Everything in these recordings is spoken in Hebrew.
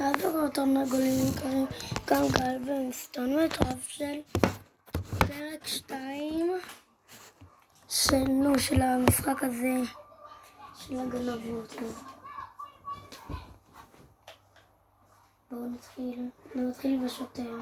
אז התרנגולים יקרים, גם גל ומסתון מטורף של פרק 2 של המשחק הזה של הגנבות. בואו נתחיל בשוטר.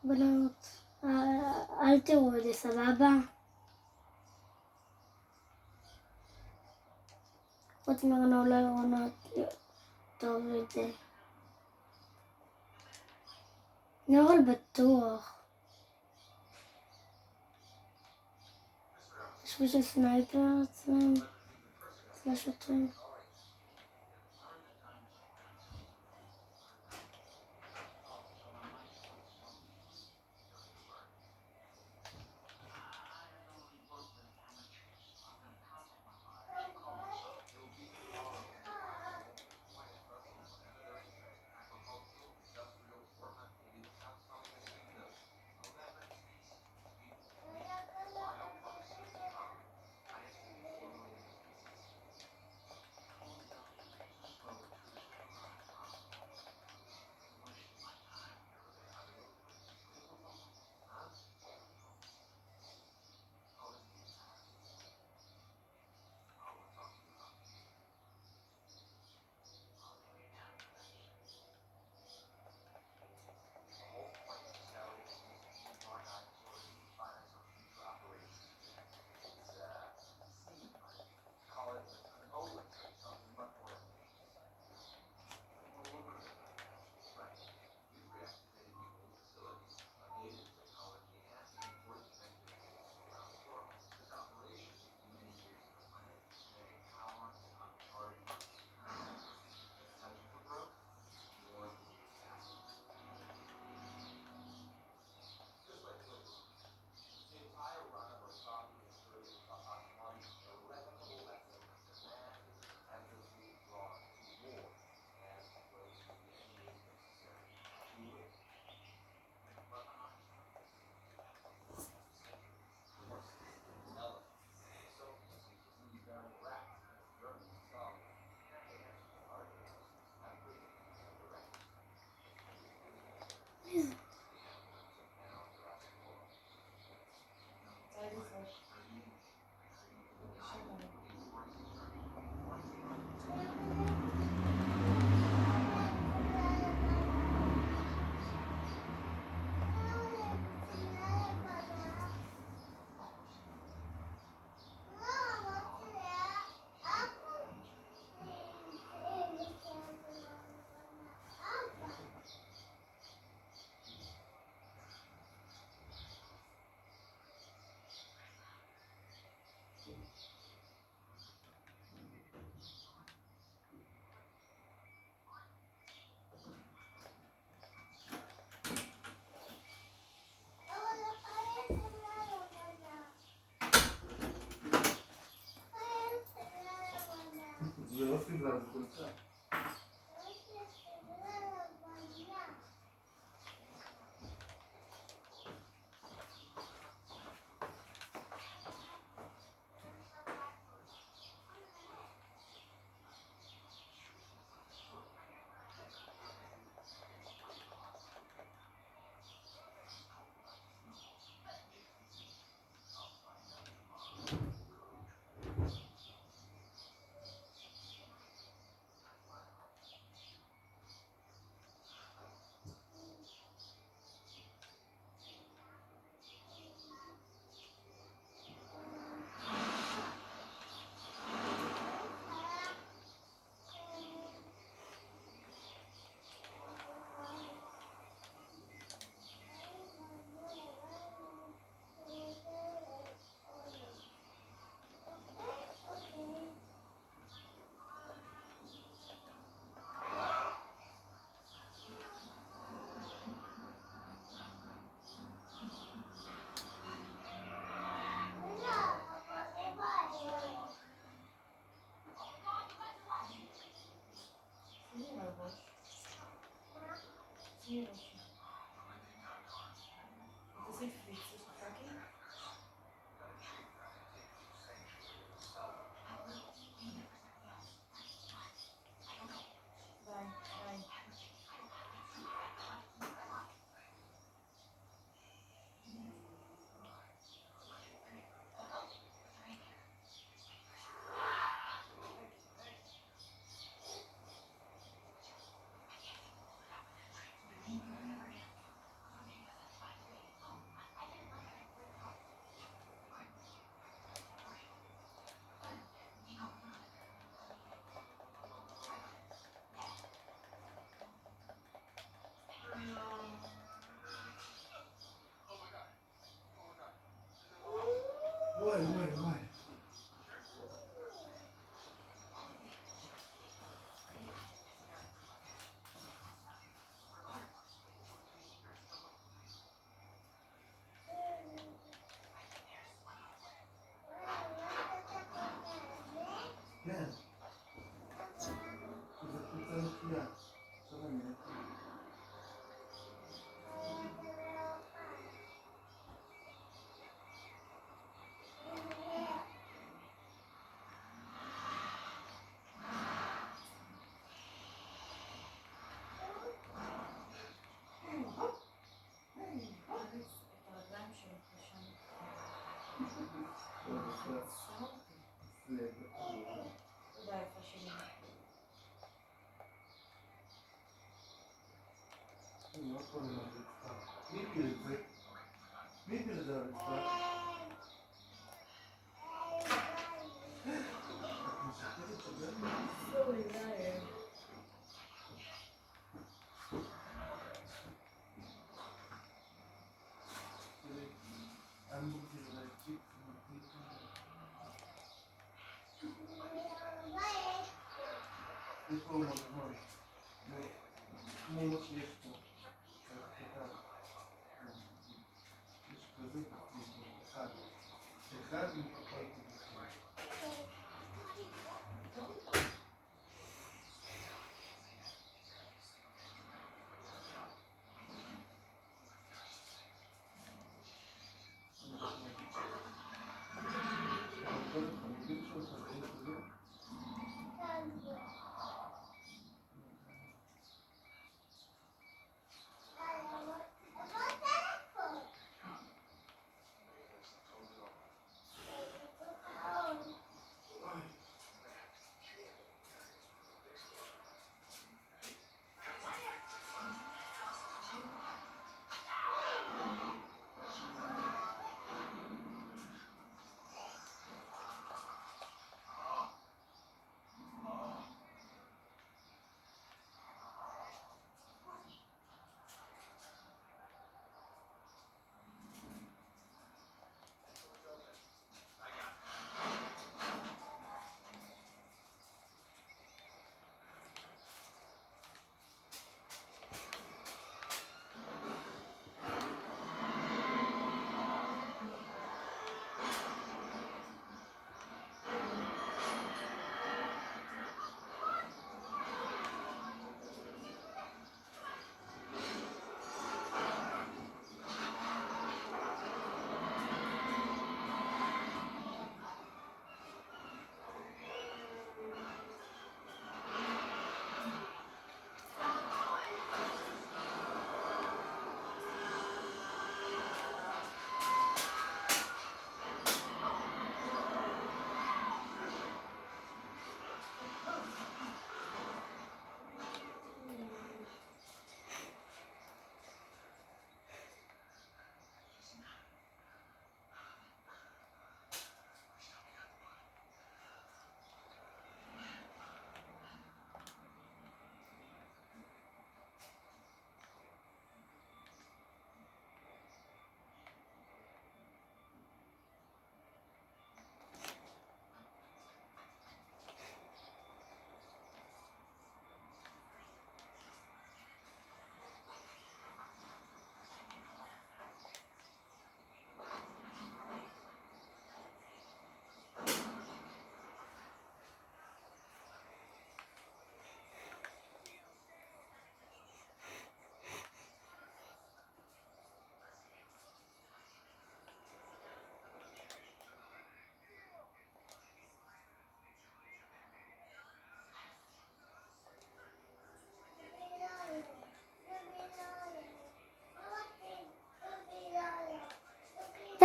בנות, אל תראו את זה, סבבה? חוץ מרנה אולי רונה טוב את זה. נורל בטוח. יש מישהו סנייפר אצלם? אצל השוטרים?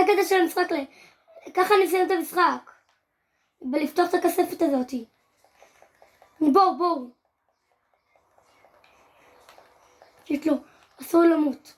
הקטע של המשחק, ככה אני אסיים את המשחק. בלפתוח את הכספת הזאת. בואו. יש לו, אסור למות.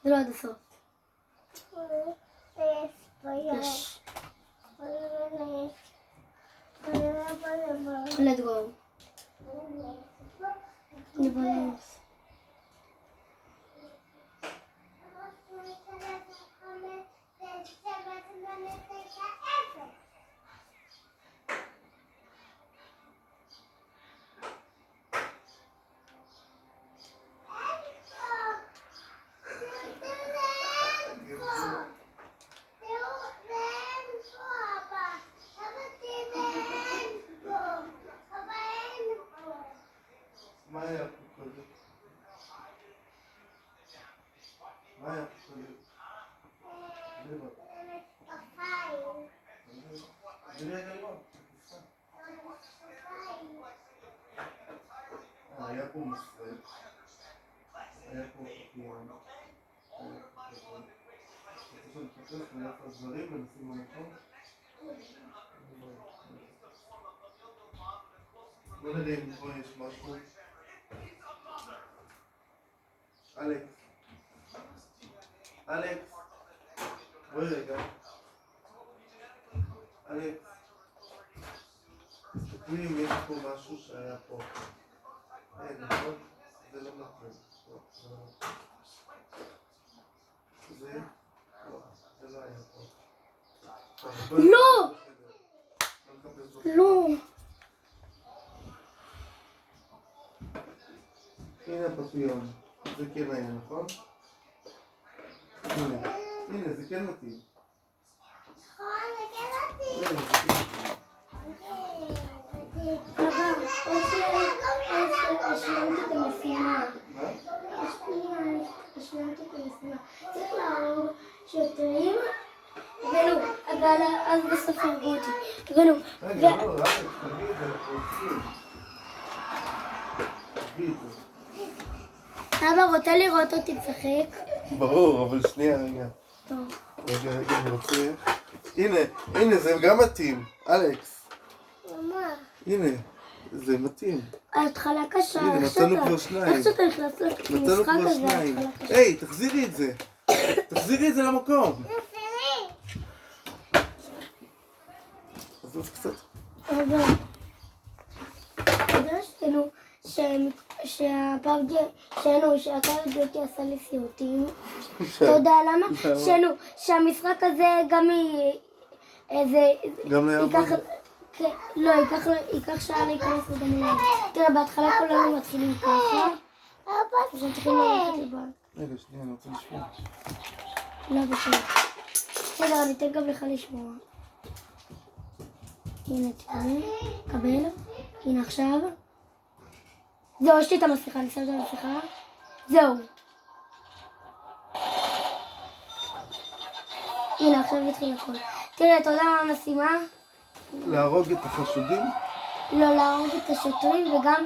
זה לא עד הסוף. יש. Let's go. נבלס. מה היה פה קודם? מה היה פה קודם? היה פה מסרק, היה פה חקיון, היה פה חקיון. אתה רוצה שנחפש מאיפה הדברים ונשים במקום? בוא נראה אם פה יש משהו. אלכס, בואי רגע. אלכס, תסתכלי אם יש פה משהו שהיה פה. אין, נכון? זה לא נכון. זה? לא, זה לא היה פה. לא! לא! הנה הפפיון, זה כן היה, נכון? הנה, זה כן מתאים. אבא, השלמתי את המשימה. מה? השלמתי את המשימה. צריך להרוג שוטרים, ונו, אבל אז בסוף הרגו אותי. ונו, רגע, לא, רק תביא את זה, אנחנו עושים. תביא את זה. אבא, רוצה לראות אותי צחק? ברור, אבל שנייה, רגע. טוב. רגע, אני רוצה... הנה, זה גם מתאים. אלכס. מה? הנה, זה מתאים. ההתחלה קשה. הנה, נתנו כבר שניים. איך שאתה נכנס למשחק הזה, ההתחלה קשה. היי, תחזירי את זה. תחזירי את זה למקום. עזוב קצת. אבא, אתה יודע שהפרגי, שהקר ג'וטי עשה לי סיוטים? אתה יודע למה? שהמשחק הזה גם איזה... גם לא יעבוד? לא, ייקח שעה להיכנס וגם לא. תראה, בהתחלה כולנו מתחילים ככה. אז הם צריכים ללכת לבד. רגע, שנייה, אני רוצה לשמוע. לא, בסדר. בסדר, אני אתן גם לך לשמוע. הנה, תראה, קבל. הנה עכשיו. זהו, יש לי את המסכה, אני שם את המסכה. זהו. הנה, עכשיו התחיל הכל. תראה, אתה יודע מה המשימה? להרוג את החשודים? לא, להרוג את השוטרים וגם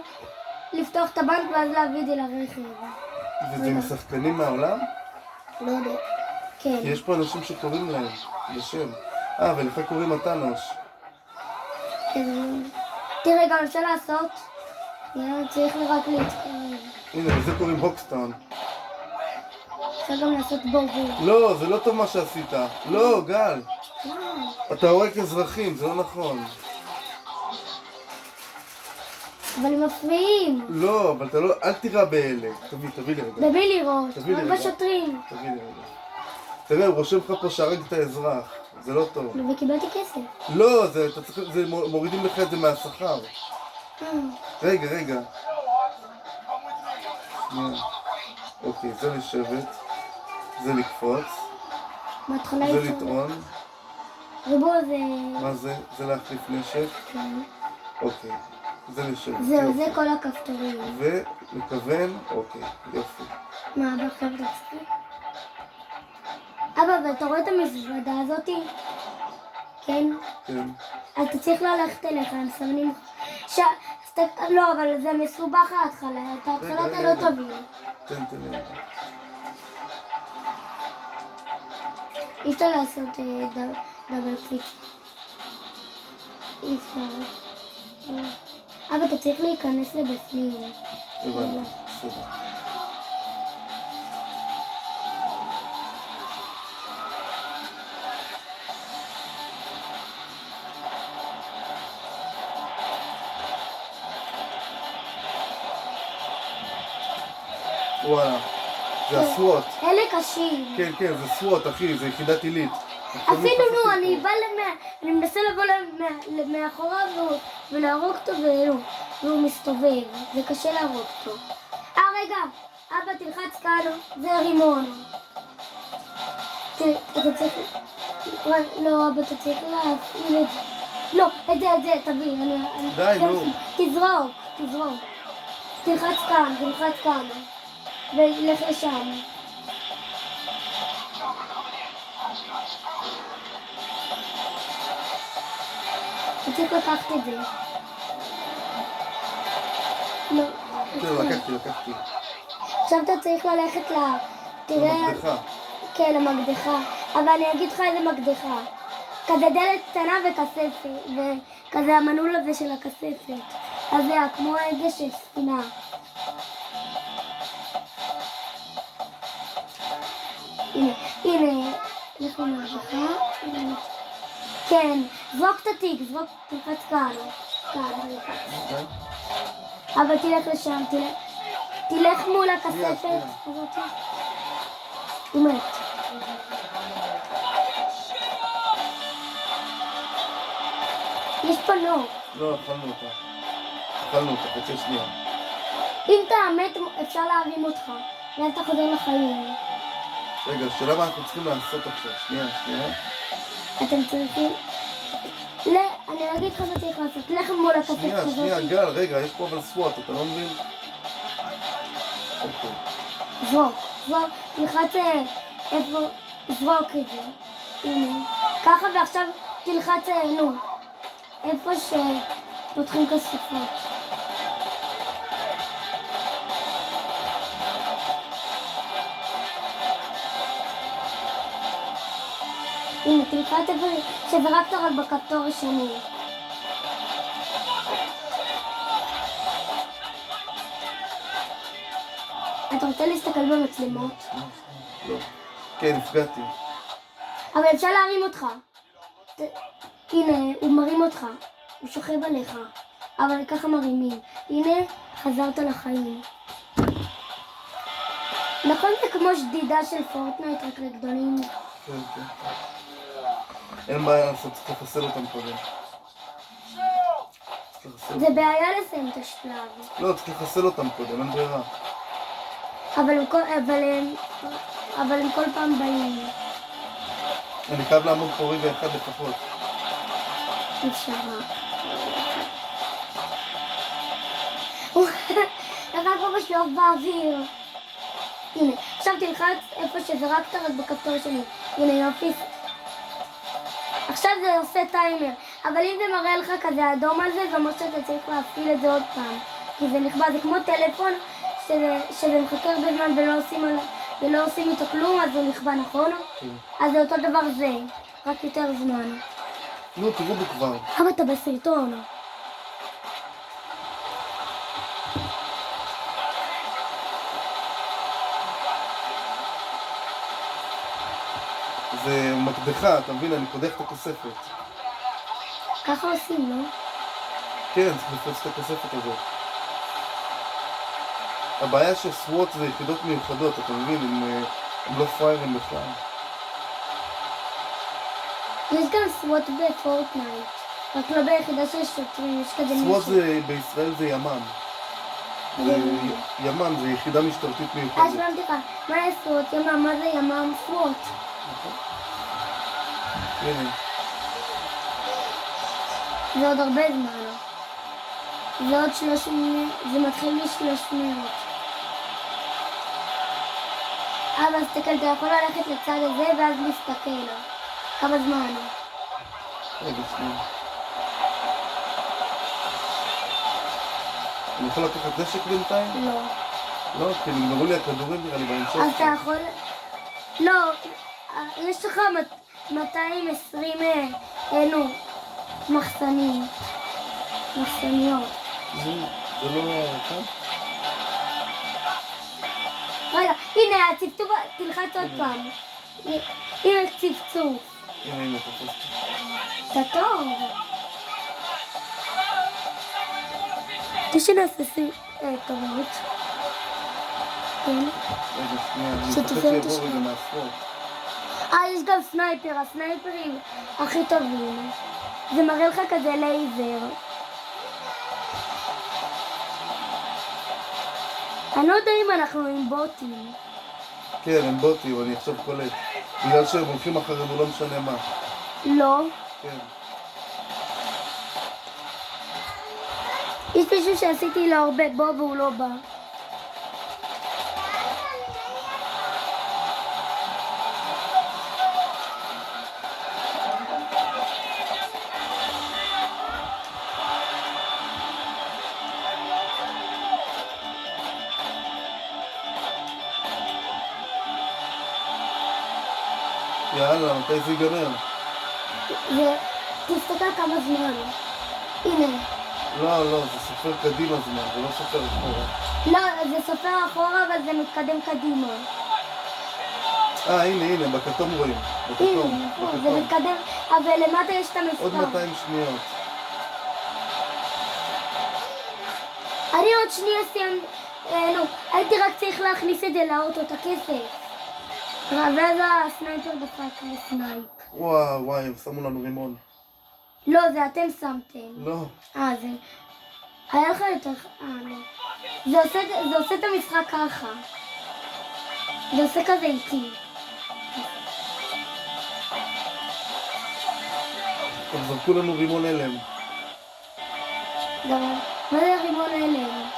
לפתוח את הבנק ואז להביא את זה לרכב. וזה עם שחקנים מהעולם? לא יודע. כן. כי יש פה אנשים שקוראים להם, בשם. ולך קוראים התנוש. תראה, גם אפשר לעשות. צריך רק להתקרב. הנה, לזה קוראים הוקסטאון. אפשר גם לעשות בורגור. לא, זה לא טוב מה שעשית. לא, גל. אתה הורג אזרחים, זה לא נכון. אבל הם מפריעים. לא, אבל אתה לא... אל תיראה באלה. תביא לי רגע. במי לראות? תביא לי רק רגע. בשוטרים. תביא לי רגע. תראה, הוא רושם לך פה שהרגת האזרח. זה לא טוב. וקיבלתי כסף. לא, מורידים לך את זה מהשכר. רגע. שנייה. אוקיי, זה לשבת. זה לקפוץ. בהתחלה זה אפשר. לטעון. ריבוע זה... מה זה? זה להחליף נשק. כן. אוקיי. זה לשבת. זהו, זה כל הכפתורים. ולכוון. אוקיי, יופי. מה, אבא עכשיו אתה צחק? אבא, ואתה רואה את המזוודה הזאתי? כן? כן. אתה צריך ללכת אליך, הם מסמנים... לא, אבל זה מסובך ההתחלה. את ההתחלה אתה לא תבין. תן לי. אי אפשר לעשות דאבל קליק. אי אפשר. אבל אתה צריך להיכנס לבפנים. הבנתי, בסדר. וואלה, זה הסוואט. אלה קשים. כן, זה סוואט, אחי, זה יחידת עילית. אפילו נו, אני מנסה לבוא מאחוריו ולהרוג אותו והוא מסתובב. זה קשה להרוג אותו. רגע, אבא תלחץ כאן, זה רימון. אתה צריך... לא, אבא אתה צריך להפעיל את זה. לא, את זה, תביא. די, נו. תזרוק. תלחץ כאן. ולך לשם. אתה צריך לקחת את זה. לא. לקחתי. עכשיו אתה צריך ללכת תראה... למקדחה. כן, למקדחה. אבל אני אגיד לך איזה מקדחה. כזה דלת קטנה וכספת. וכזה המנעול הזה של הכספת. אז זה כמו הגה של ספינה. הנה, אנחנו נרווחה. כן, זרוק את התיק, תלחץ כאן. אבל תלך לשם, תלך מול הכספת. הוא מת. יש פה לא. לא, אכלנו אותה, חצי שנייה. אם אתה מת, אפשר להרים אותך, ואז אתה חוזר לחיים. רגע, שאלה מה אנחנו צריכים לעשות עכשיו? שנייה. אתם צריכים... לא, אני אגיד לך מה צריך לעשות. לך מול הכספת כזאת. שנייה, גל, רגע, יש פה אבל סוואט, אתה לא מבין? אוקיי. זרוק, תלחץ איפה... זרוק את זה. הנה. ככה ועכשיו תלחץ איפה שפותחים כספות. הנה, תלחץ איפה שזרקת רק בכפתור השני. אתה רוצה להסתכל במצלמות? לא. כן, נפגעתי. אבל אפשר להרים אותך. הנה, הוא מרים אותך. הוא שוכב עליך. אבל ככה מרימים. הנה, חזרת לחיים. נכון, זה כמו שדידה של פורטנייט רק לגדולים. כן, כן. אין בעיה לעשות, צריך לחסל אותם קודם. צריך לחסל. זה בעיה לסיים את השלב. לא, צריך לחסל אותם קודם, אין ברירה. אבל הם כל פעם באים. אני חייב לעמוד פה רגע אחד לפחות. אפשר. איך הכל בשלוף באוויר. הנה, עכשיו תלחץ איפה שזרקת רק בכפתור שלי. הנה יופי. עכשיו זה עושה טיימר. אבל אם זה מראה לך כזה אדום על זה, זה אומר שאתה צריך להפעיל את זה עוד פעם. כי זה נכבה, זה כמו טלפון שזה מחכה הרבה זמן ולא עושים איתו כלום, אז הוא נכבה, נכון? אז זה אותו דבר זה, רק יותר זמן. נו, תראו בו כבר. אבל אתה בסרטון. זה מקדחה, אתה מבין? אני קודח את הכוספת. ככה עושים, לא? כן, צריך לפרוץ את הכוספת הזאת. הבעיה שסוואט זה יחידות מיוחדות, אתה מבין? הם לא פריירים בכלל. יש גם סוואט בפורטנייט, רק לא ביחידה של שוטרים, יש כזה סוואט בישראל זה ימ"מ. ימ"מ זה יחידה משטרתית מיוחדת. אז אמרתי לך, מה זה סוואט? ימ"מ, מה זה ימ"מ? סוואט. הנה. זה עוד הרבה זמן. זה עוד 30, זה מתחיל ב-300. אבל תסתכל, אתה יכול ללכת לצד הזה ואז להסתכל. כמה זמן? רגע, שנייה. אני יכול לקחת נשק בינתיים? לא. לא, כי נגמרו לי הכדורים נראה לי בהמשך. אז אתה יכול... לא, יש לך 220 מחסניות. זה לא כאן? רגע, הנה הצפצוף, תלחץ עוד פעם. הנה צפצוף. הנה, תפסתי. אתה טוב. שנעשה טובות. כן. רגע, שנייה, אני שתפר מפחד את שיבוא רגע השנייה. מהספורט. יש גם סנייפר, הסנייפרים הכי טובים. זה מראה לך כזה לייזר. אני לא יודע אם אנחנו עם בוטים. כן, הם בוטים, אני עכשיו קולט. בגלל שהם הולכים אחרינו, לא משנה מה. לא. כן. יש מישהו שעשיתי לו הרבה בו והוא לא בא. יאללה, מתי זה ייגמר? תסתכל כמה זמן. הנה. לא, זה סופר קדימה זמן, זה לא סופר אחורה. לא, זה סופר אחורה, אבל זה מתקדם קדימה. הנה, בכתום רואים. הנה, נכון, זה מתקדם, אבל למטה יש את המספר. עוד 200 שניות. אני עוד שנייה סיים, הייתי רק צריך להכניס את זה לאוטו, את הכסף. ואז הסנייפר דפק לסנייפ. וואי, הם שמו לנו רימון. לא, זה אתם שמתם. לא. זה... היה לך יותר... לא. זה עושה את המשחק ככה. זה עושה כזה איטי. הם זרקו לנו רימון הלם. מה זה רימון הלם?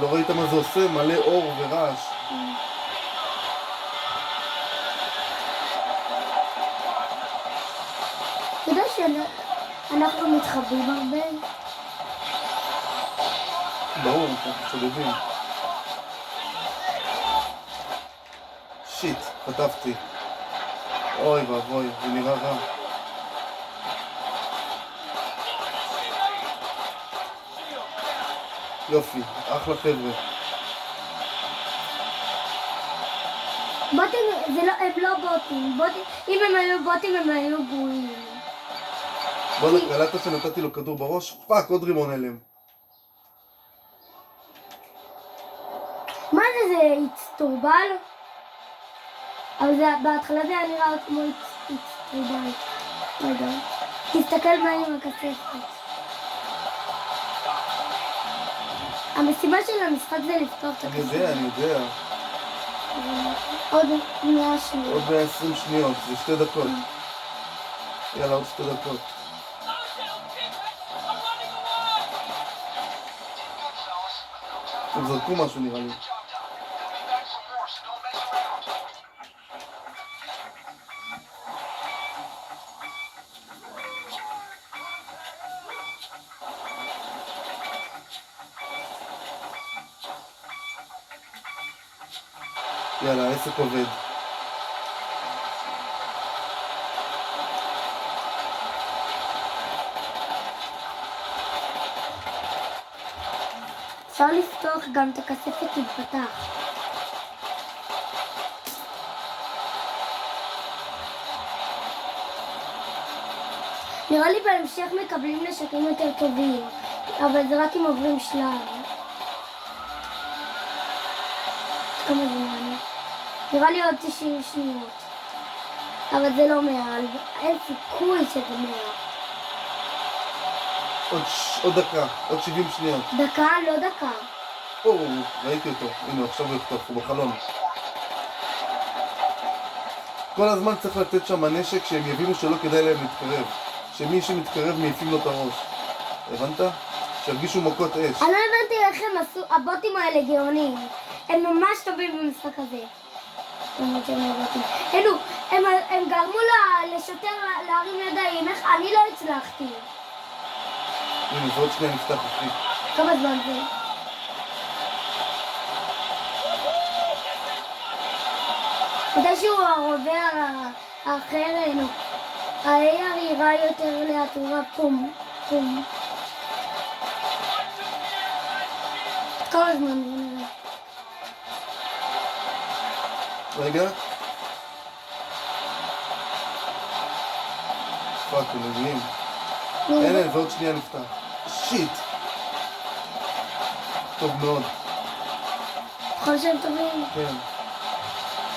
לא ראית מה זה עושה? מלא אור ורעש. אתה יודע שאנחנו מתחבאים הרבה? ברור, אנחנו שודדים. שיט, חטפתי. אוי ואבוי, זה נראה רע. יופי, אחלה חבר'ה. בוטים, הם לא בוטים. אם הם היו בוטים, הם היו גרועים. בוא'נה, קלטת שנתתי לו כדור בראש? פאק, עוד רימון הלם. מה זה, זה הצטורבל? אבל בהתחלה זה היה נראה כמו איצטרידאי. רגע, תסתכל מה עם הכספת. המשימה של המשחק זה לפתוח את הכספת. אני יודע. עוד 100 שניות. עוד 120 שניות, זה 2 דקות. יאללה, עוד 2 דקות. הם זרקו משהו נראה לי. יאללה, העסק עובד. אפשר לפתוח גם את הכספת תתפתח. נראה לי בהמשך מקבלים נשקים יותר טובים, אבל זה רק אם עוברים שלב. כמה זמן? נראה לי עוד 90 שניות. אבל זה לא 100, אין סיכוי שזה 100. עוד דקה, עוד 70 שניות. דקה? לא דקה. ראיתי אותו. הנה, עכשיו הוא יחטוף, הוא בחלון. כל הזמן צריך לתת שם נשק שהם יבינו שלא כדאי להם להתקרב. שמי שמתקרב מעיפים לו את הראש. הבנת? שירגישו מכות אש. אני לא הבנתי איך הם עשו, הבוטים האלה גאונים. הם ממש טובים במשחק הזה. הם גרמו לשוטר להרים ידיים, איך אני לא הצלחתי. הנה, זה עוד שניה נפתח אחי. כמה זמן זה? כדי שהוא הרובה האחר, ה-AR יראה יותר לאט, הוא רק פום, פום. כמה זמן זה נראה? רגע. פאק, הם מגיעים. אין, ועוד שנייה נפתח. שיט! טוב מאוד. יכול שהם טובים? כן.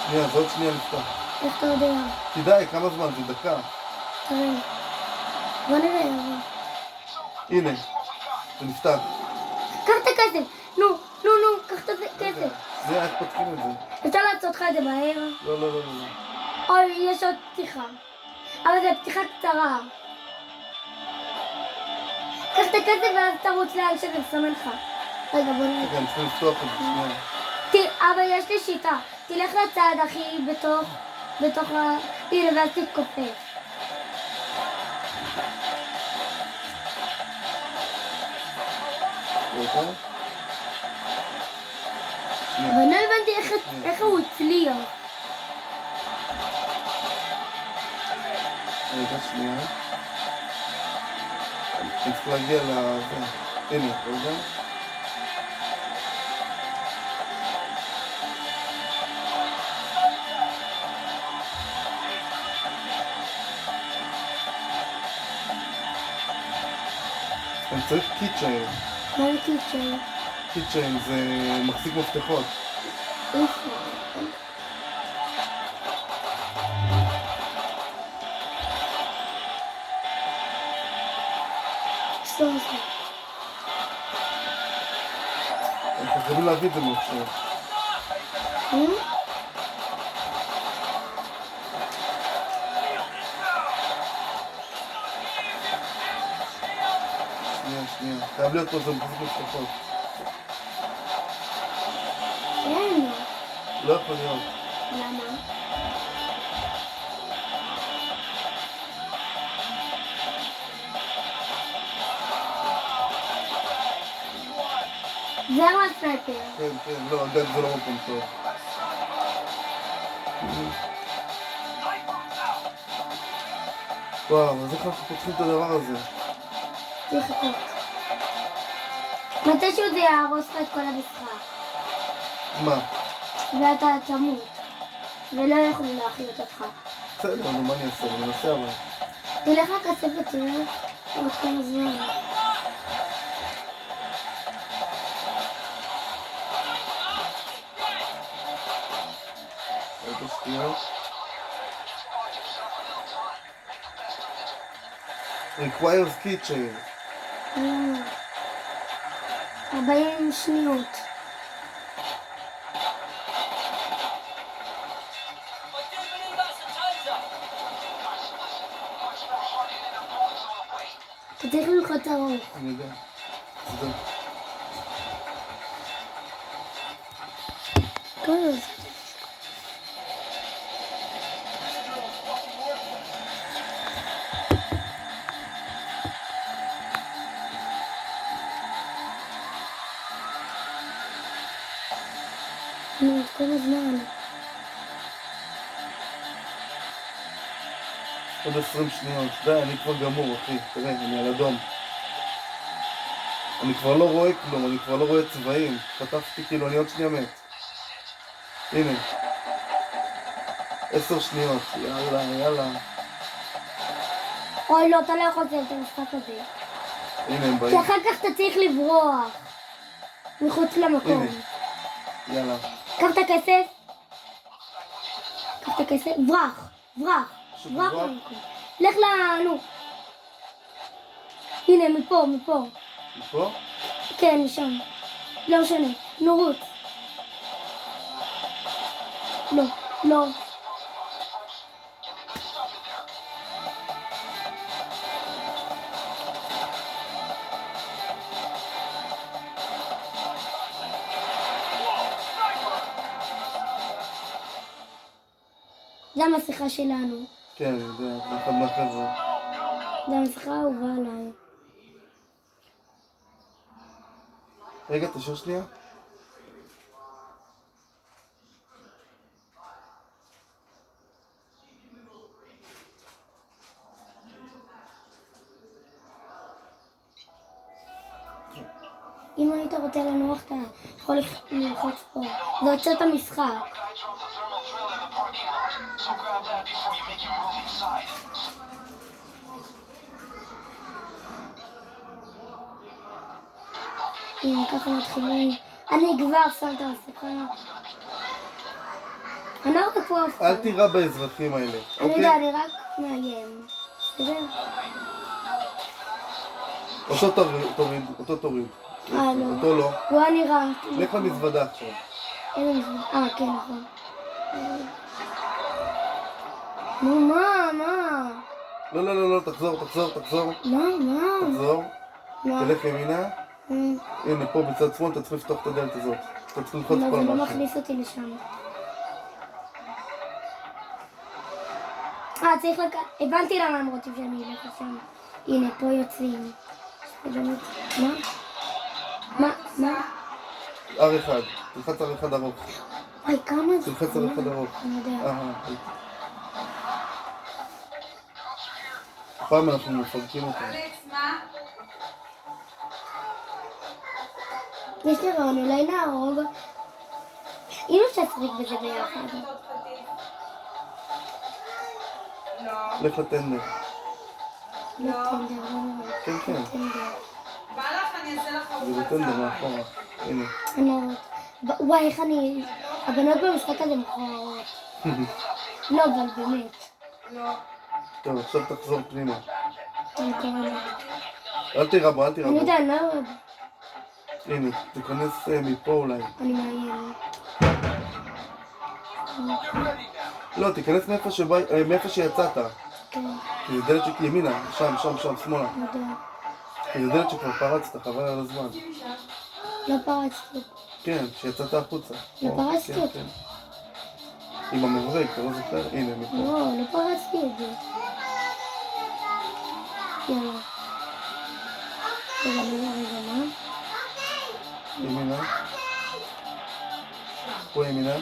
שנייה, ועוד שנייה נפתח. איך אתה יודע? תדעי, כמה זמן? זה דקה. תראה. בוא נראה. הנה, זה נפתח. קח את הכסף! נו, קח את הכסף. שנייה, איך פותחים את זה? אפשר לעשות לך את זה מהר? לא. אוי, יש עוד פתיחה. אבל זו פתיחה קצרה. קח את הכסף ואז תרוץ לאן שזה מסמן לך. רגע, בוא נראה. רגע, אני צריך לפתוח את זה, שנייה. אבל יש לי שיטה. תלך לצד הכי בתוך הנה ואז תתכופף. רגע. אבל לא הבנתי איך הוא הצליח. רגע, שנייה. אני צריך להגיע לזה. הנה, רגע. אני צריך קיצ'יין. מה זה קיצ'יין? קיצ'יין זה מחזיק מפתחות. איפה? סוף. אנחנו חייבים להביא את זה מעכשיו. שנייה. חייב להיות פה זה מחזיק מפתחות. אין. לא יכול להיות. למה? זה הסנאיפר. כן, לא, הגג זה לא מקום טוב. וואו, אז איך אנחנו פותחים את הדבר הזה? לחכות. מתישהו זה יהרוס לך את כל המשחק. מה? ואתה תמות. ולא יכולים להחיות אותך. בסדר, נו, מה אני אעשה? אני מנסה אבל. תלך לכסף ותראה עוד כמה זמן. רגע, שנייה. requires kitchen. 40 שניות. אתה צריך ללחוץ ארוך. אני יודע. זה. טוב. נו, כל הזמן. עוד 20 שניות. די, אני כבר גמור, אחי. תראה, אני על אדום. אני כבר לא רואה כלום, אני כבר לא רואה צבעים. חטפתי כאילו, אני עוד שנייה מת. הנה. 10 שניות. יאללה, יאללה. אוי, לא, אתה לא יכול לסיים את המשחק הזה. הנה הם כי באים. אחר כך אתה צריך לברוח. מחוץ למקום. הנה. יאללה. קח את הכסף. קח את הכסף. ברח. ברח. פשוט ברח ברח? למקום. לך נו. הנה, מפה, מפה. מפה? כן, משם. לא משנה. נו, רוץ. לא, לא. זה המסכה שלנו. כן, אני יודע, זה אחד מהחבר'ה. זה המסכה האהובה עליי. רגע, תשאיר שנייה. אם היית רוצה לנוח, אתה יכול ללחוץ פה. זה עוצר את המשחק. הנה, ככה מתחילים. אני כבר שם את המסכה. אני לא רואה פה אף אל פעם. תירה באזרחים האלה, אני אוקיי? יודע, אני רק מאיים. בסדר? אותו תוריד, אותו תוריד. לא. אותו לא. הוא היה נראה. לך למזוודה עכשיו. איזה מזוודה? כן, נכון. נו, מה? לא, לא, לא, לא, תחזור. מה? תחזור. מה? תלך ימינה. הנה, פה בצד שמאל, אתה צריך לפתוח את הדלת הזאת. אתה צריך ללחוץ לא, פה זה על לא משהו. מכניס אותי לשם. צריך הבנתי למה הם רוצים שאני אלך לשם. הנה, פה יוצאים. באמת, מה? R1, תלחץ R1 ארוך. וואי, כמה זה? תלחץ R1 ארוך. אני יודע. פעם אנחנו מפרקים אותם. יש לי רעיון, אולי נהרוג. אם אפשר לשחק בזה ביחד. לך לטנדר. לא טנדר, לא נורא. כן, כן. טנדר. בא לך, אני אעשה לך זה ארוחת בטנדר צהריים. מאחורה. הנה. אני לא יודעת. וואי, איך אני... הבנות במשחק הזה מכוערות. לא, אבל באמת. לא. טוב, עכשיו תחזור פנימה. אני קורא לה. אל תירה בו, אל תירה אני בו. יודע, אני לא יודעת. הנה, תיכנס מפה אולי. אני מאיים. לא, תיכנס מאיפה שיצאת. כן, כי זה דלת ימינה, שם, שמאלה. אני יודע. כי זה דלת שכבר פרצת, חבל על הזמן. לא פרצתי. כן, שיצאת החוצה. לא או, פרצתי כן, אותו. כן. עם המברג, אתה לא זוכר? הנה, מפה. לא פרצתי את זה. יאללה. רגע, מה? ימינה. פה ימינה.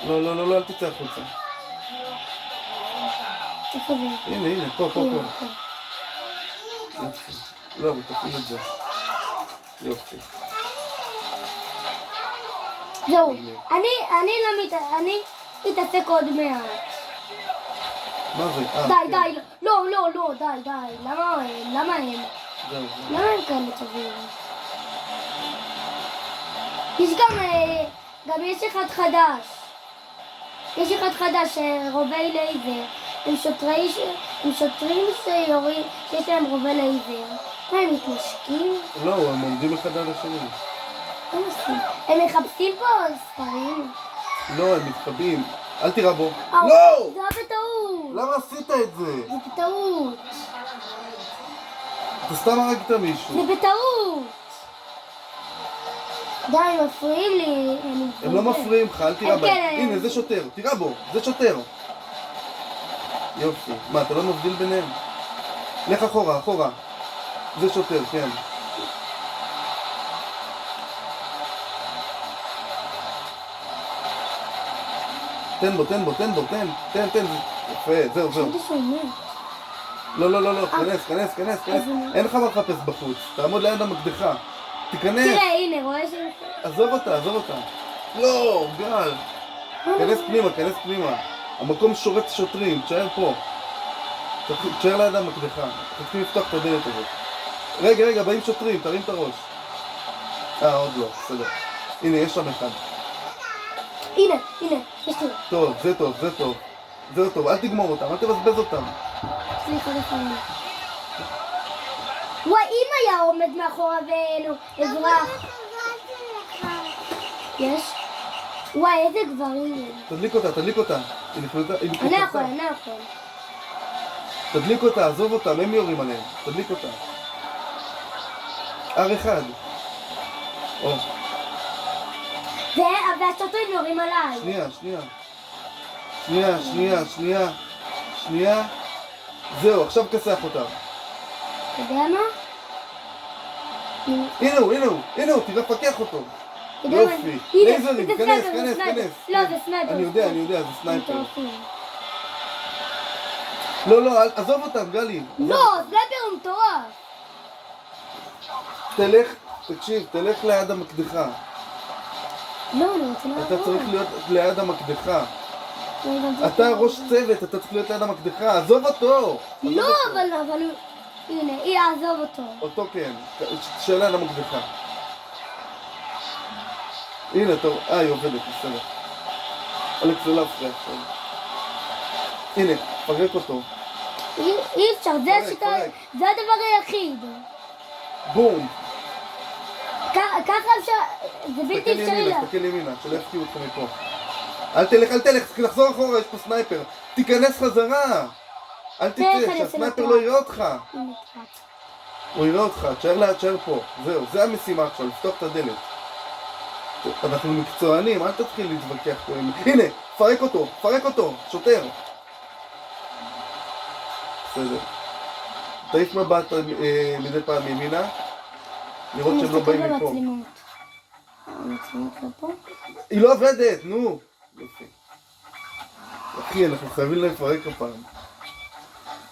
לא, אל תצא החוצה. איפה זה? הנה, פה. הנה, פה. יופי. לא, אבל תפעיל את זה. יופי. זהו. אני מתעסק עוד מעט. מה זה? די. לא, די. למה הם? זהו. למה הם כאלה טובים? יש גם יש אחד חדש. רובי לייזר. הם שוטרים שיורים, שיש להם רובה לעיוור. מה, הם מתנשקים? לא, הם עומדים אחד על השני. מה הם עושים? הם מחפשים פה ספרים? לא, הם מתחבאים. אל תירה בו. לא! לא! זה היה בטעות! למה עשית את זה? זה בטעות! אתה סתם הרגת מישהו. זה בטעות! די, הם מפריעים לי. הם לא מפריעים לך, אל תירה הם בהם. כן. הנה, זה שוטר. תירה בו, זה שוטר. יופי. מה, אתה לא מבדיל ביניהם? לך אחורה, אחורה. זה שוטר, כן. תן בו, תן בו, תן בו, תן. יפה, זהו. חשבתי שהוא מת. לא, כנס. אין לך מה לחפש בחוץ. תעמוד ליד המקדחה. תיכנס. תראה, הנה, רואה ש... עזוב אותה. לא, גל. כנס פנימה. המקום שורץ שוטרים, תשאר פה. תשאר ליד המקדחה. תתחיל לפתוח את הדלת הזאת. רגע, באים שוטרים, תרים את הראש. עוד לא, בסדר. הנה, יש שם אחד. הנה, יש לי. טוב, זה טוב. אל תגמור אותם, אל תבזבז אותם. סליחה לפעמים. וואי, אם היה עומד מאחורה ואלו, אזרח. יש? וואי, איזה גברים. תדליק אותה. היא אני יכול. תדליק אותה, עזוב אותם, הם יורים עליהם. תדליק אותה. R1. והשוטרים יורים עליי. שנייה. זהו, עכשיו כסח אותה. אתה יודע מה? הנה הוא, תראה, פקח אותו. יופי. הנה, לייזרים, זה כנס. סנייפר. לא, זה סנייפר. אני יודע, זה סנייפר. מטורפים. לא, עזוב אותם, גלי. לא, סנייפר הוא מטורף. תלך ליד המקדחה. לא, אני רוצה לעבור. אתה צריך להיות ליד המקדחה. אתה ראש צוות, אתה צריך להיות ליד המקדחה. עזוב אותו. לא, אבל הוא... הנה, יעזוב אותו. אותו כן. שאלה על המקדחה. הנה, היא עובדת, בסדר. אלכס, לא להפריע עכשיו. הנה, פרק אותו. אי אפשר, זה השיטה, זה הדבר היחיד. בום. ככה אפשר, זה בלתי אפשרי לה. תסתכל ימינה, שלא יפתיעו אותך מפה. אל תלך, לחזור אחורה, יש פה סנייפר. תיכנס חזרה. אל תצא, שהסנייפר לא יראה אותך. הוא יראה אותך, תשאר פה. זהו, זה המשימה עכשיו, לפתוח את הדלת. אנחנו מקצוענים, אל תתחיל להתווכח פה. הנה, פרק אותו, שוטר. בסדר. תעיף מבט מדי פעם ימינה, לראות שהם לא באים מפה. המצלמות לא פה? היא לא עובדת, נו. יופי. אחי, אנחנו חייבים לפרק הפעם.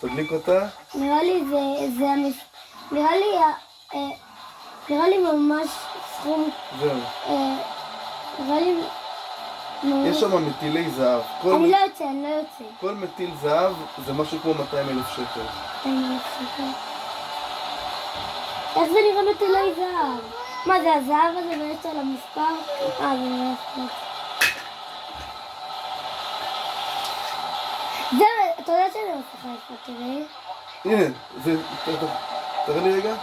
תדליק אותה. נראה לי ממש סכום. זהו. נראה לי... יש שם מטילי זהב. אני לא יוצא. כל מטיל זהב זה משהו כמו 200,000 שקל. 200,000 שקל. איך זה נראה מטילי זהב? מה זה הזהב הזה ויש על המספר? זה לא יפה. אתה יודע שאני לא צריכה איפה, תראה. הנה, תראה לי רגע.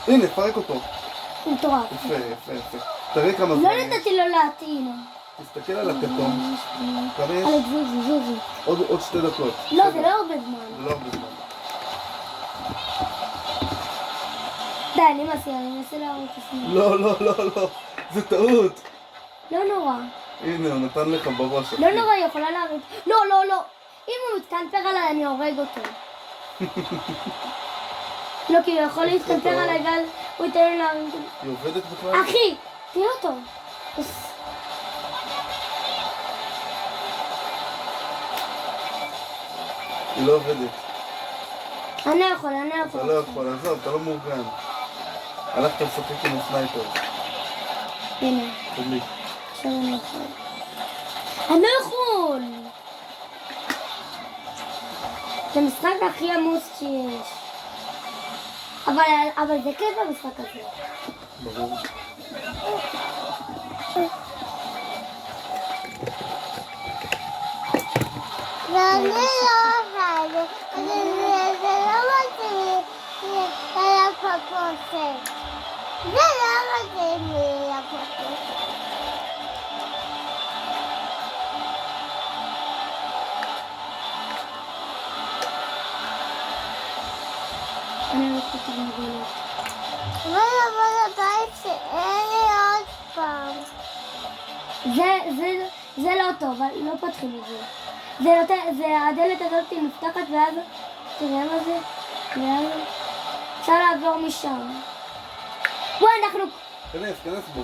הנה, פרק אותו. הוא מטורף. יפה. תראה כמה זמן. לא נתתי לו להטעין. תסתכל על הכתום. כמה יש? על זוזי. עוד 2 דקות. לא, זה לא הרבה זמן. זה לא הרבה זמן. די, אני מנסה להראות את עצמי. לא. זה טעות. לא נורא. הנה, הוא נתן לך בראש. לא נורא, היא יכולה להרים. לא. אם הוא מתקנפר עליי, אני הורג אותו. לא, כי הוא יכול להתקנפר עליי, ואז הוא ייתן לי להרים. היא עובדת בכלל? אחי, תראה אותו. היא לא עובדת. אני יכול. אתה לא יכול, עזוב, אתה לא מאורגן. הלכת לשחק עם הסנייפר. הנה. תדליק. עכשיו אני יכול. אני לא יכול! זה המשחק הכי עמוס שיש. אבל זה כיף במשחק הזה. ברור. ואני לא עושה את זה. זה לא מתאים לי לפרופסט. זה לא מתאים לי לפרופסט. אני הולכת לתרנגולות. אבל לבוא לבית שאין לי עוד פעם. זה לא טוב, לא פותחים את זה. הדלת הזאת נפתחת ואז, תראה מה זה, ואז אפשר לעבור משם. וואי, כנס בו.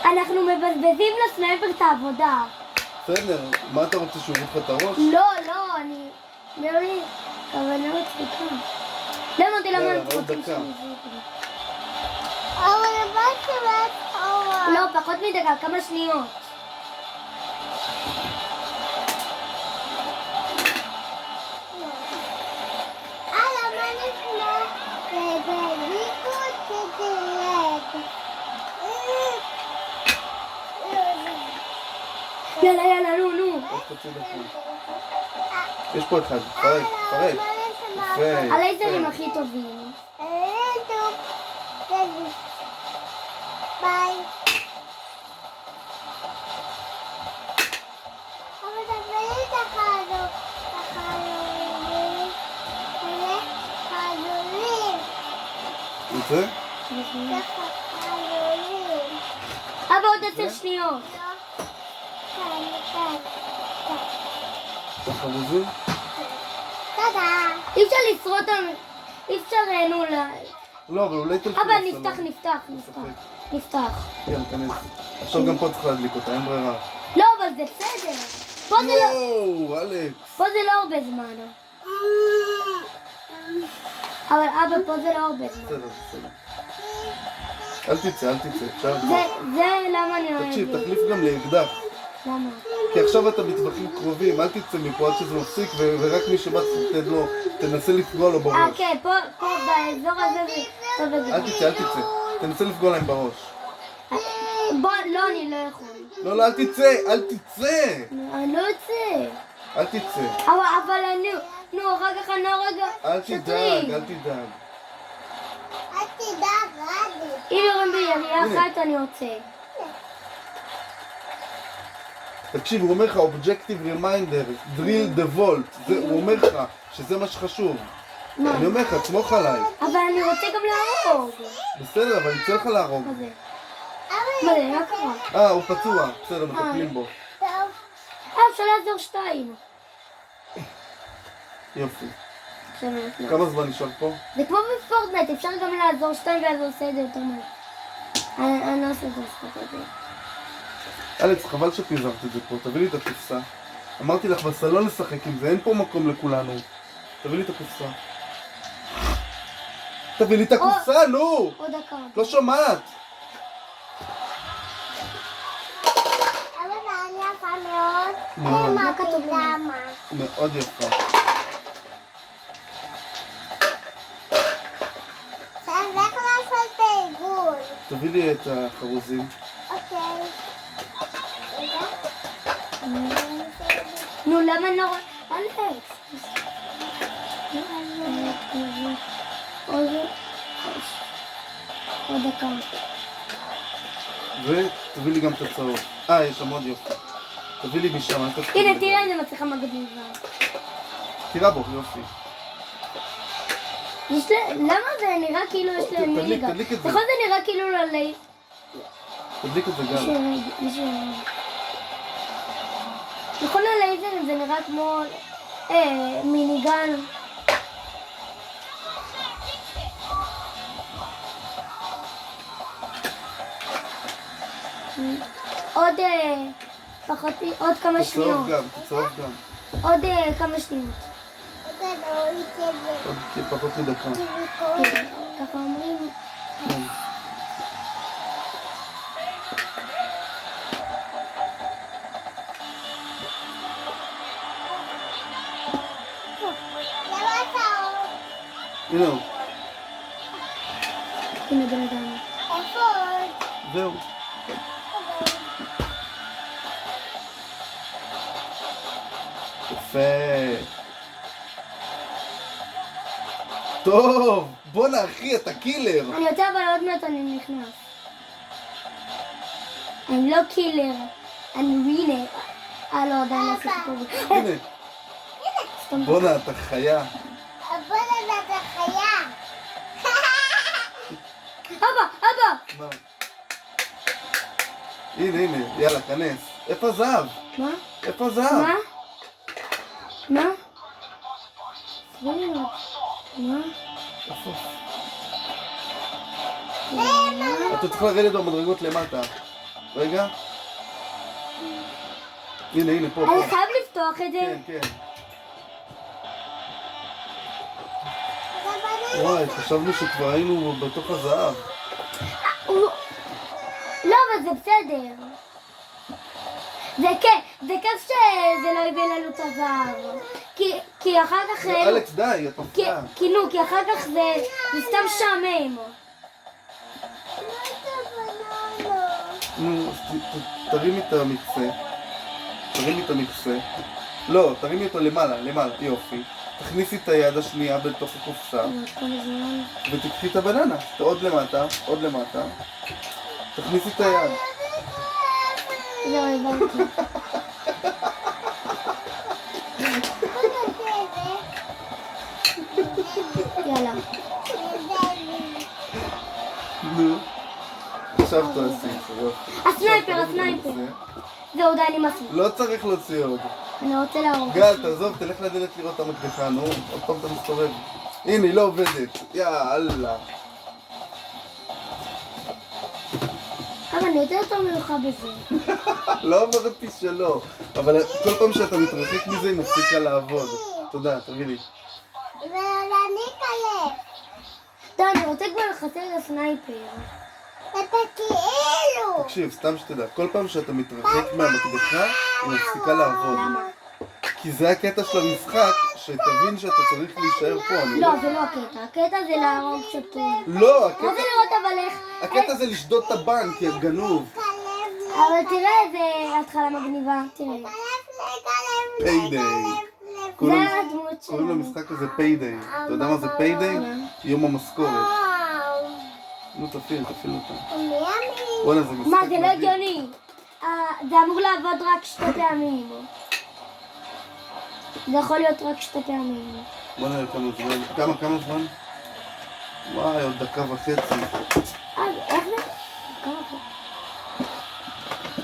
אנחנו מבזבזים לסנייפר את העבודה. בסדר, מה אתה רוצה שהוא יוריד לך את הראש? לא, אני... באמת, כוונה מצחיקה. לא אמרתי למה יאללה, הם עוד פותחים דקה. שם. אבל לבית שלך אורה. לא, פחות מדקה, כמה שניות. למה נפנה ובליכוד שתלך. יאללה, נו. עוד חצי דקה. יש פה אחד, פרק. יפה. הלייזרים הכי טובים. ביי. אבל תביא את החלולים. יוצא? אבא, עוד 10 שניות. אתה חרוזים? אי אפשר לשרוד אותם. אי אפשר, נו, לא, אבל אולי תלכו. אבא, נפתח. כן, כנס. עכשיו גם פה צריך להדליק אותה, אין ברירה. לא, אבל זה בסדר. פה זה לא... יואו, אלכס. פה זה לא הרבה זמן. אבל אבא, פה זה לא הרבה זמן. בסדר. אל תצא. אפשר פה. זה למה אני אוהב. תקשיב, תחליף גם לאקדח. למה? כי עכשיו אתה בטווחים קרובים, אל תצא מפה עד שזה מפסיק, ורק מי שבא תתן לו, תנסה לפגוע לו בראש. כן, פה באזור הזה זה טוב בזה. אל תצא. תנסה לפגוע להם בראש. בוא, לא, אני לא יכול. לא, אל תצא. אני לא יוצא. אל תצא. אבל נו, אחר כך אני רגע. אל תדאג. אל תדאג, רדי. אם יורים בירייה אחת אני יוצא. תקשיב, הוא אומר לך, Objective Reminder, Drill the Vault, הוא אומר לך שזה מה שחשוב. מה? אני אומר לך, תסמוך עליי. אבל אני רוצה גם להרוג. בסדר, אבל יצא לך להרוג. מה זה? מה זה? מה קרה? הוא פצוע, בסדר, מטפלים בו. אפשר לעזור 2. יופי. עכשיו אני לא. כמה זמן נשאר פה? זה כמו בפורטנייט, אפשר גם לעזור 2 ואז הוא עושה את זה יותר מהר. אני לא עושה את המשחק הזה. אלכס, חבל שפיזרת את זה פה, תביא לי את הקופסה. אמרתי לך בסלון לשחק עם זה, אין פה מקום לכולנו. תביא לי את הקופסה. תביא לי את הקופסה, נו! עוד דקה. לא שומעת. אבל אני יפה מאוד. מאוד. מה כתוב למה? מאוד יפה. צריך לעשות בעיגול. תביא לי את החרוזים. אוקיי. נו, למה אני לא רואה? אלכס. עוד דקה. ותביא לי גם את הצהוב. יש שם עוד יופי. תביא לי משם, אל תתחיל. הנה, תראה איזה מצליחה מגניבה. תירה בו, יופי. למה זה נראה כאילו יש להם תדליק, ליגה? תדליק את זה. נכון זה נראה כאילו ללי... תדליק את זה גם. נכון הלייזרים זה נראה כמו מיניגן. עוד כמה שניות. תצהוב גם. עוד כמה שניות. עוד פחות מדקה. כן, ככה אומרים. כן. הנה הוא. הנה בן אדם. זהו. יפה. טוב, בואנה אחי, אתה קילר. אני יוצא אבל עוד מעט אני נכנס. אני לא קילר, אני ווינר. לא, עדיין לא עשיתי טוב. הנה, סתם. בואנה, אתה חיה. בוא נדעת החיה. אבא! מה? הנה, יאללה, כנס. איפה הזהב? מה? איפה הזהב? מה? מה? איפה? אתה צריך לרדת במדרגות למטה. רגע. הנה, פה. אני חייב לפתוח את זה. כן. וואי, חשבנו שכבר היינו בתוך הזהב. לא, אבל זה בסדר. זה כיף שזה לא הביא לנו את הזהב. כי אחר כך... אלכס, די, אתה מפריע. כי אחר כך זה סתם שעמם. נו, אז תרימי את המכסה. תרימי את המכסה. לא, תרימי אותו למעלה, יופי. תכניסי את היד השנייה בתוך הקופסה. ותקחי את הבננה. עוד למטה. תכניסי את היד. לא, הבנתי. יאללה. נו. עכשיו תעשי את זה, יופי. הסנייפר. זה עוד אני מספיק. לא צריך להוציא עוד. אני רוצה להרוג. גל, תעזוב, תלך לדלת לראות את המקדחה, נו. עוד פעם אתה מסתובב. הנה, היא לא עובדת. יאללה. אבל אני יותר טוב ממך בזה. לא אמרתי שלא. אבל כל פעם שאתה מתרחק מזה, היא מפסיקה לעבוד. תודה, תביא לי. ואני קלף. טוב, אני רוצה כבר לחסר את הסנייפר. אתה כאילו. תקשיב, סתם שתדע, כל פעם שאתה מתרחק מהמקדחה, היא מפסיקה לעבוד. למה? כי זה הקטע של המשחק, שתבין שאתה צריך להישאר פה, אני לא, זה לא הקטע. הקטע זה להרוג שוטר. לא, מה זה לראות אבל איך... הקטע זה לשדוד את הבנק, כי גנוב. אבל תראה איזה התחלה מגניבה. תראה. פיידיי. זה הדמות קוראים שלנו. למשחק הזה פיידיי. אתה יודע מה זה פיידיי? יום המשכורת. נו, תפעיל אותה. בוא'נה, זה משחק מה, זה לא מדהים. הגיוני. זה אמור לעבוד רק 2 פעמים. זה יכול להיות רק 2 פעמים. בוא נראה כמה זמן. כמה זמן? וואי, עוד דקה וחצי. איך זה? כמה פה?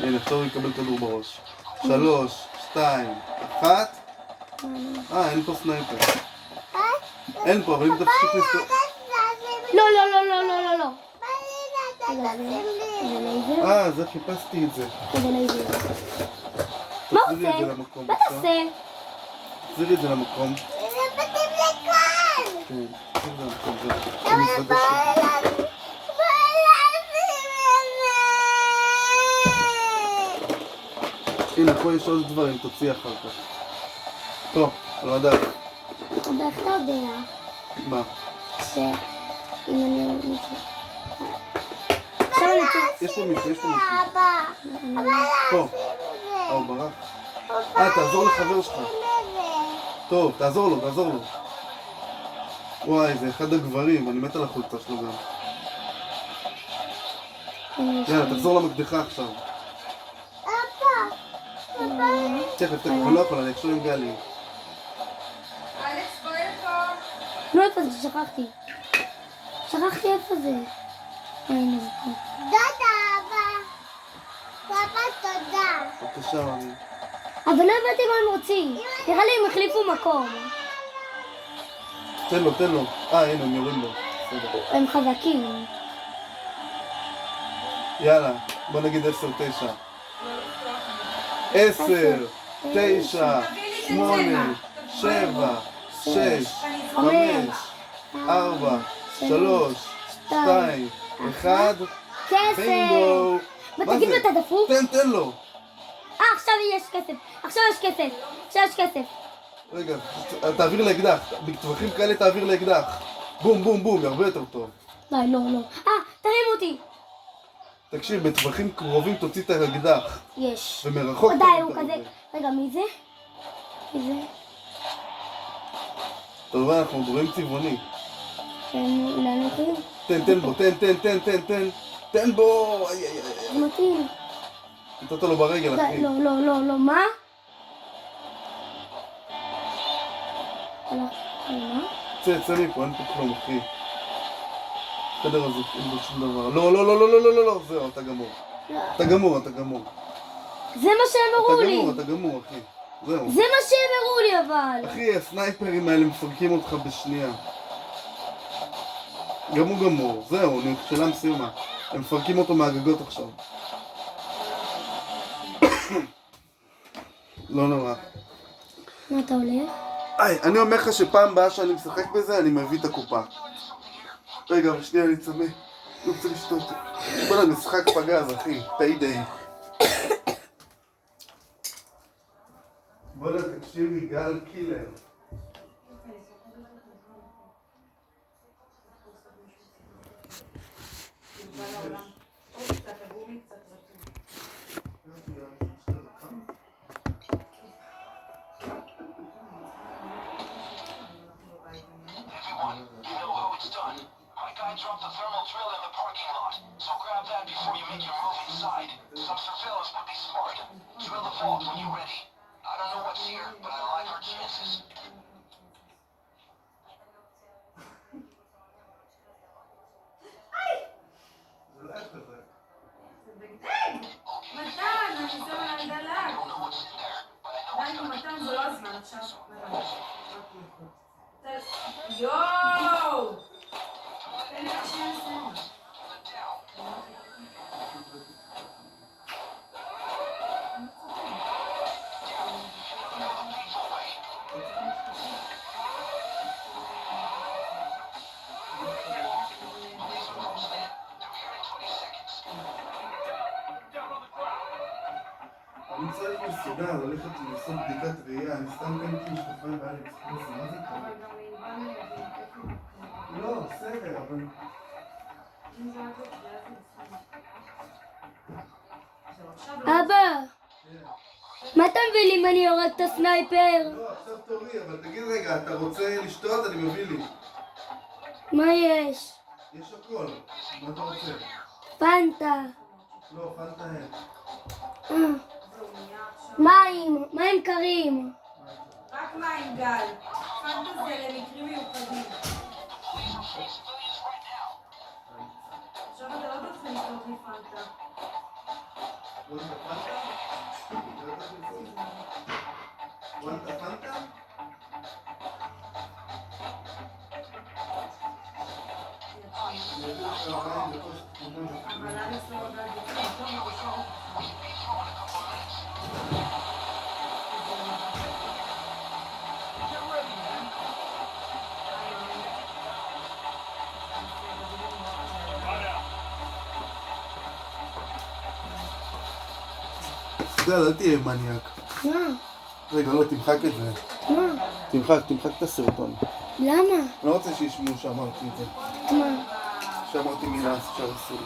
הנה, עכשיו הוא יקבל כדור בראש. 3, 2, 1. אין פה סנייפר. אין פה, אבל אם תפסיק לסתור... לא. זה לייזר? זה חיפשתי את זה. זה לייזר. מה תחזירי את עושה? זה למקום, מה בבקשה. תעשה? תחזירי את זה למקום. זה מתאים לכאן. כן, תחזירי את זה למקום. זה המזוודה שלי. הנה, פה יש עוד דברים, תוציא אחר כך. טוב, על הדף. איך אתה יודע מה? שאם אני... עכשיו אני צריך... יש פה מישהו. אבא. פה. הוא ברח. תעזור לחבר שלך. טוב, תעזור לו. וואי, זה אחד הגברים, אני מת על החולצה שלו גם. יאללה, תחזור למקדחה עכשיו. תכף, אני לא יכול, אני עכשיו עם גלי. אלכס, בוא לפה. לא, איפה זה? שכחתי איפה זה. הנה זה פה. תודה, אבא. תודה. בבקשה, אני... אבל לא הבנתי מה הם רוצים. נראה לי הם החליפו מקום. תן לו. הנה, הם יורים לו. בסדר. הם חזקים. יאללה, בוא נגיד 10-9. 10, 9, 8, 7, 6, 5, 4, 3, 2, 1. כסף! בינגו! מה תגיד לו, אתה דפוק? תן לו. עכשיו יש כסף. רגע, תעביר לאקדח. בטווחים כאלה תעביר לאקדח. בום, הרבה יותר טוב. לא. תרים אותי. תקשיב, בטווחים קרובים תוציא את האקדח. יש. ומרחוק... די, הוא כזה. רגע, מי זה? אתה רואה, אנחנו רואים צבעוני. לאן הולכים? תן בו, תן בו, איי. זה מתאים. נתת לו ברגל, אחי. לא, מה? מה? צא מפה, אין פה כלום, אחי. חדר הזה, אין בו שום דבר. לא, זהו, אתה גמור. אתה גמור. זה מה שהם הראו לי. אתה גמור, אחי. זהו. זה מה שהם הראו לי אבל. אחי, הסנייפרים האלה מפרקים אותך בשנייה. גם הוא גמור, זהו, נכשלה משימה. הם מפרקים אותו מהגגות עכשיו. לא נורא. מה אתה הולך? אני אומר לך שפעם הבאה שאני משחק בזה, אני מביא את הקופה. רגע, אבל שנייה, אני צמא. אני רוצה לשתות. בוא'נה, משחק פגז, אחי. פיידיי. בוא'נה, תקשיבי, גל קילר. Dropped the thermal drill in the parking lot, so grab that before you make your move inside. Some surveillance would be smart. Drill the vault when you're ready. I don't know what's here, but I like our chances. מתן, אני שמה על I דלק. don't know what's in there, but I know it's מתן, זה לא הזמן עכשיו. יואו! תן לי רק שנייה לסיים. אני צריך מסודר, ללכת לעשות בדיקת ראייה, אני סתם קניתי משקפיים באלכס פלוס, מה זה קורה? לא, בסדר, אבל... אבא, מה אתה מביא לי אם אני הורג את הסנייפר? לא, עכשיו תורי, אבל תגיד רגע, אתה רוצה לשתות? אני מביא לי. מה יש? יש הכל, מה אתה רוצה? פנטה. לא, פנטה אין. מים קרים. רק מים, גל. פנטה זה למקרים מיוחדים. עכשיו אתה לא תתחיל לקנות לי פנטה. לא את הפנטה? לא את הפנטה? אבל אני אסור עוד להגיד. אל תהיה מניאק. מה? רגע, לא, תמחק את זה. מה? תמחק את הסרטון. למה? אני לא רוצה שישמעו שאמרתי את זה. מה? שאמרתי מילה שעשו.